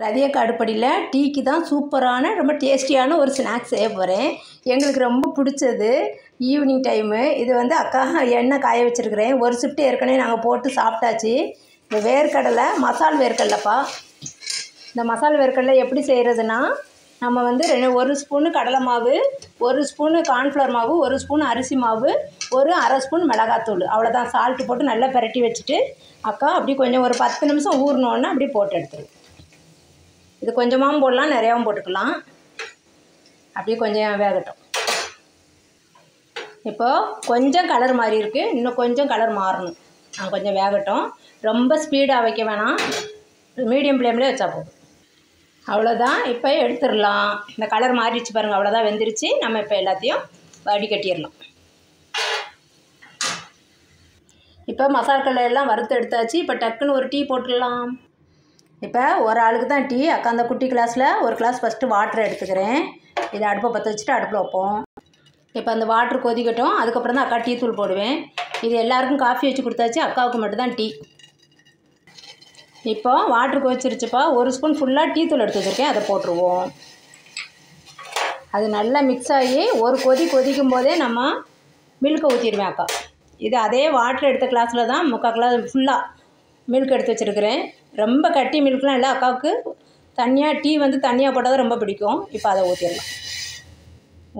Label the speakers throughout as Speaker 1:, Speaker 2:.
Speaker 1: ரதியக்கா அடுப்படியில் டீக்கு தான் சூப்பரான ரொம்ப டேஸ்டியான ஒரு ஸ்நாக்ஸ் செய்ய போகிறேன். எங்களுக்கு ரொம்ப பிடிச்சது ஈவினிங் டைமு. இது வந்து அக்கா எண்ணெய் காய வச்சுருக்கிறேன். ஒரு ஷிஃப்ட் ஏற்கனவே நாங்கள் போட்டு சாப்பிட்டாச்சு. இந்த வேர்க்கடலை மசால் வேர்க்கடலைப்பா. இந்த மசால் வேர்க்கடலை எப்படி செய்கிறதுனா, நம்ம வந்து ஒரு ஸ்பூனு கடலை மாவு, ஒரு ஸ்பூனு கார்ன்ஃப்ளவர் மாவு, ஒரு ஸ்பூன் அரிசி மாவு, ஒரு அரை ஸ்பூன் மிளகாத்தூள், அவ்வளோதான். சால்ட்டு போட்டு நல்லா பிரட்டி வச்சுட்டு அக்கா அப்படி கொஞ்சம் ஒரு 10 நிமிஷம் ஊறினோன்னா அப்படி போட்டு எடுத்துரு. இது கொஞ்சமாகவும் போடலாம், நிறையாவும் போட்டுக்கலாம். அப்படியே கொஞ்சம் வேகட்டும். இப்போது கொஞ்சம் கலர் மாறி இருக்குது, இன்னும் கொஞ்சம் கலர் மாறணும். கொஞ்சம் வேகட்டும். ரொம்ப ஸ்பீடாக வைக்க வேணாம், மீடியம் ஃப்ளேம்லேயே வச்சா போதும். அவ்வளோதான். இப்போ எடுத்துடலாம். இந்த கலர் மாறிடுச்சு பாருங்கள், அவ்வளோதான், வெந்துருச்சு. நம்ம இப்போ எல்லாத்தையும் வடிகட்டிடலாம். இப்போ மசாலாக்களை எல்லாம் வறுத்து எடுத்தாச்சு. இப்போ டக்குன்னு ஒரு டீ போட்டுடலாம். இப்போ ஒரு ஆளுக்கு தான் டீ. அக்கா அந்த குட்டி கிளாஸில் ஒரு கிளாஸ் ஃபஸ்ட்டு வாட்டர் எடுத்துக்கிறேன். இதை அடுப்பை பற்ற வச்சுட்டு அடுப்பில் வைப்போம். இப்போ அந்த வாட்ரு கொதிக்கட்டும். அதுக்கப்புறம் தான் அக்கா டீ தூள் போடுவேன். இது எல்லாருக்கும் காஃபி வச்சு கொடுத்தாச்சு, அக்காவுக்கு மட்டும்தான் டீ. இப்போ வாட்ரு கொதிச்சிருச்சுப்பா. ஒரு ஸ்பூன் ஃபுல்லாக டீ தூள் எடுத்து வச்சுருக்கேன், அதை போட்டுருவோம். அது நல்லா மிக்ஸ் ஆகி ஒரு கொதிக்கும் போதே நம்ம மில்கை ஊற்றிடுவேன் அக்கா. இது அதே வாட்ரு எடுத்த கிளாஸில் தான் 3/4 கிளாஸ் ஃபுல்லாக மில்க் எடுத்து வச்சுருக்கிறேன். ரொம்ப கட்டி மில்க்லாம் இல்லை, அக்காவுக்கு தனியாக டீ வந்து தனியாக போட்டால் தான் ரொம்ப பிடிக்கும். இப்போ அதை ஊற்றிடலாம்.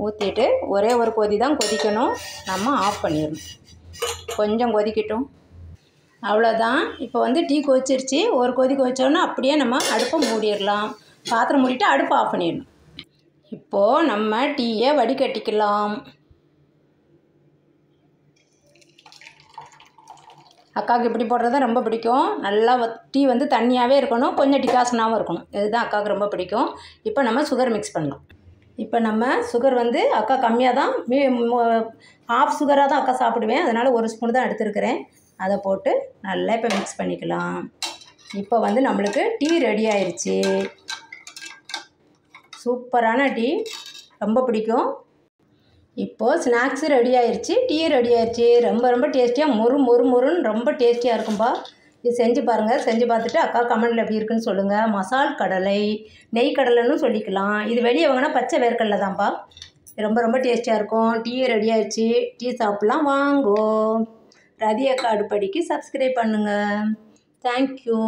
Speaker 1: ஊற்றிட்டு ஒரே ஒரு கொதி தான் கொதிக்கணும், நம்ம ஆஃப் பண்ணிடணும். கொஞ்சம் கொதிக்கட்டும். அவ்வளோதான். இப்போ வந்து டீ கொதிச்சிருச்சு. ஒரு கொதி கொதிச்சோன்னா அப்படியே நம்ம அடுப்பை மூடிடலாம். பாத்திரம் மூடிட்டு அடுப்பை ஆஃப் பண்ணிடணும். இப்போது நம்ம டீயை வடிகட்டிக்கலாம். அக்காவுக்கு இப்படி போடுறது தான் ரொம்ப பிடிக்கும். நல்லா டீ வந்து தண்ணியாகவே இருக்கணும், கொஞ்சம் டிகாஷனாகவும் இருக்கணும். இதுதான் அக்காவுக்கு ரொம்ப பிடிக்கும். இப்போ நம்ம சுகர் மிக்ஸ் பண்ணலாம். இப்போ நம்ம சுகர் வந்து அக்கா கம்மியாக தான், ஆஃப் சுகராக தான் அக்கா சாப்பிடுவேன். அதனால் ஒரு ஸ்பூன் தான் எடுத்துருக்கிறேன். அதை போட்டு நல்லா இப்போ மிக்ஸ் பண்ணிக்கலாம். இப்போ வந்து நம்மளுக்கு டீ ரெடி ஆயிடுச்சு. சூப்பரான டீ, ரொம்ப பிடிக்கும். இப்போது ஸ்நாக்ஸு ரெடி ஆயிடுச்சு, டீயும் ரெடி ஆயிடுச்சு. ரொம்ப டேஸ்டியாக மொறுன்னு ரொம்ப டேஸ்டியாக இருக்கும்பா. இது செஞ்சு பாருங்கள். செஞ்சு பார்த்துட்டு அக்கா கமெண்டில் எப்படி இருக்குன்னு சொல்லுங்கள். மசால் கடலை, நெய் கடலைன்னு சொல்லிக்கலாம். இது வெளியே வாங்கினா பச்சை வேர்க்கடலை தான்ப்பா. ரொம்ப டேஸ்டியாக இருக்கும். டீயும் ரெடி ஆயிடுச்சு. டீ சாப்பிட்லாம் வாங்கோ. ரதியக்கா அடுப்படிக்கு சப்ஸ்கிரைப் பண்ணுங்கள். தேங்க்யூ.